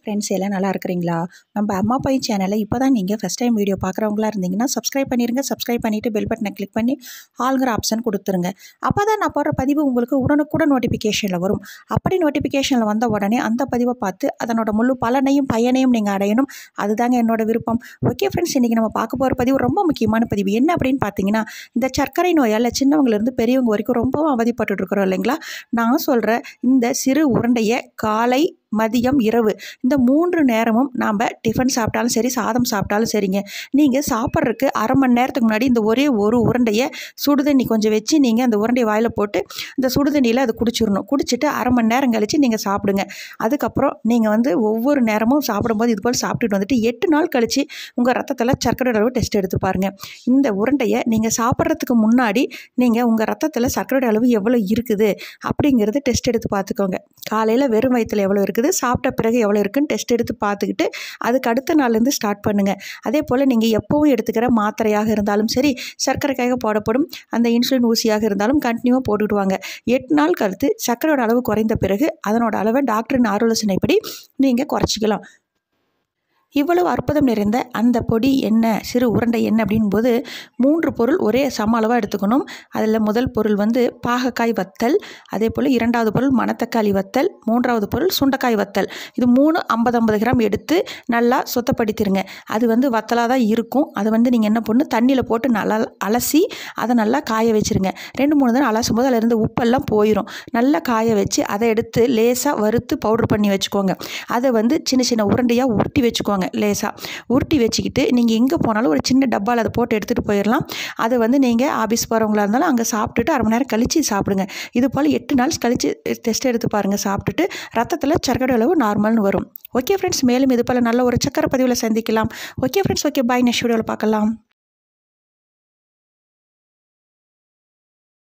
Friends எல்லாம் நல்லா இருக்கிறீங்களா? நம்ம அம்மா பை சேனலை இப்போ தான் நீங்கள் ஃபஸ்ட் டைம் வீடியோ பார்க்குறவங்களா இருந்தீங்கன்னா சப்ஸ்கிரைப் பண்ணிடுங்க. சப்ஸ்கிரைப் பண்ணிவிட்டு பெல் பட்டனை கிளிக் பண்ணி ஆளுங்கிற ஆப்ஷன் கொடுத்துருங்க. அப்போ தான் நான் போடுற பதிவு உங்களுக்கு உடனுக்குடன் நோட்டிஃபிகேஷனில் வரும். அப்படி நோட்டிஃபிகேஷனில் வந்த உடனே அந்த பதிவை பார்த்து அதனோட முழு பலனையும் பயனையும் நீங்கள் அடையணும். அதுதாங்க என்னோட விருப்பம். ஓகே ஃப்ரெண்ட்ஸ், இன்றைக்கி நம்ம பார்க்க போகிற பதிவு ரொம்ப முக்கியமான பதிவு. என்ன அப்படின்னு பார்த்தீங்கன்னா, இந்த சர்க்கரை நோயால் சின்னவங்கலேருந்து பெரியவங்க வரைக்கும் ரொம்பவும் அவதிப்பட்டு இருக்கிறோம் இல்லைங்களா? நான் சொல்கிற இந்த சிறு உருண்டையை காலை, மதியம், இரவு இந்த 3 நேரமும் நாம் டிஃபன் சாப்பிட்டாலும் சரி, சாதம் சாப்பிட்டாலும் சரிங்க, நீங்கள் சாப்பிட்றதுக்கு அரை மணி நேரத்துக்கு முன்னாடி இந்த ஒரே ஒரு உருண்டையை சுடுதண்ணி கொஞ்சம் வச்சு நீங்கள் அந்த உருண்டையை வாயில் போட்டு இந்த சுடுதண்ணியில் அதை குடிச்சிடணும். குடிச்சிட்டு அரை மணி நேரம் கழித்து நீங்கள் சாப்பிடுங்க. அதுக்கப்புறம் நீங்கள் ஒவ்வொரு நேரமும் சாப்பிடும்போது இது போல் சாப்பிட்டுட்டு வந்துட்டு 8 நாள் கழித்து உங்கள் ரத்தத்தில் சர்க்கரை அளவு டெஸ்ட் எடுத்து பாருங்கள். இந்த உருண்டையை நீங்கள் சாப்பிட்றதுக்கு முன்னாடி நீங்கள் உங்கள் ரத்தத்தில் சர்க்கரை அளவு எவ்வளோ இருக்குது அப்படிங்கிறது டெஸ்ட் எடுத்து பார்த்துக்கோங்க. காலையில் வெறும் வயிற்றில் எவ்வளோ இருக்குது, சாப்பிட்ட பிறகு எவ்வளோ இருக்குன்னு டெஸ்ட் எடுத்து பார்த்துக்கிட்டு அதுக்கு அடுத்த நாள்லேருந்து ஸ்டார்ட் பண்ணுங்கள். அதே போல் நீங்கள் எப்போவும் எடுத்துக்கிற மாத்திரையாக இருந்தாலும் சரி, சர்க்கரைக்காக போடப்படும் அந்த இன்சுலின் ஊசியாக இருந்தாலும் கண்டினியூவாக போட்டுக்கிட்டு வாங்க. 8 நாள் கழித்து சர்க்கரையோட அளவு குறைந்த பிறகு அதனோட அளவை டாக்டரின் ஆலோசனைப்படி நீங்கள் குறைச்சிக்கலாம். இவ்வளவு அற்புதம் நிறைந்த அந்த பொடி என்ன, சிறு உருண்டை என்ன அப்படின்போது 3 பொருள் ஒரே சம அளவாக எடுத்துக்கணும். அதில் முதல் பொருள் பாகக்காய் வத்தல், அதே போல் 2வது பொருள் மணத்தக்காளி வத்தல், 3வது பொருள் சுண்டைக்காய் வத்தல். இது 3 50 கிராம் எடுத்து நல்லா சுத்தப்படுத்திடுங்க. அது வத்தலாக தான் இருக்கும். அதை நீங்கள் என்ன பண்ணணும், தண்ணியில் போட்டு நல்லா அலசி அதை நல்லா காய வச்சுருங்க. 2-3 தடவை அலசும் போது அதில் இருந்து உப்பெல்லாம் போயிடும். நல்லா காய வச்சு அதை எடுத்து லேசாக வறுத்து பவுடர் பண்ணி வச்சுக்கோங்க. அதை சின்ன சின்ன உருண்டையாக உருட்டி வச்சுக்கோங்க. லேசாக உருட்டி வச்சுக்கிட்டு நீங்கள் எங்கே போனாலும் ஒரு சின்ன டப்பாவில் அதை போட்டு எடுத்துகிட்டு போயிடலாம். அதை நீங்கள் ஆஃபீஸ் போகிறவங்களா இருந்தாலும் அங்கே சாப்பிட்டுட்டு அரை மணி நேரம் கழித்து சாப்பிடுங்க. இது போல் 8 நாள் கழித்து டெஸ்ட் எடுத்து பாருங்கள். சாப்பிட்டுட்டு ரத்தத்தில் சர்க்கரை அளவு நார்மல்னு வரும். ஓகே ஃப்ரெண்ட்ஸ், மேலும் இது போல் நல்ல ஒரு சக்கரை பதிவில் சந்திக்கலாம். Okay friends, okay bye. Next வீடியோவில் பார்க்கலாம்.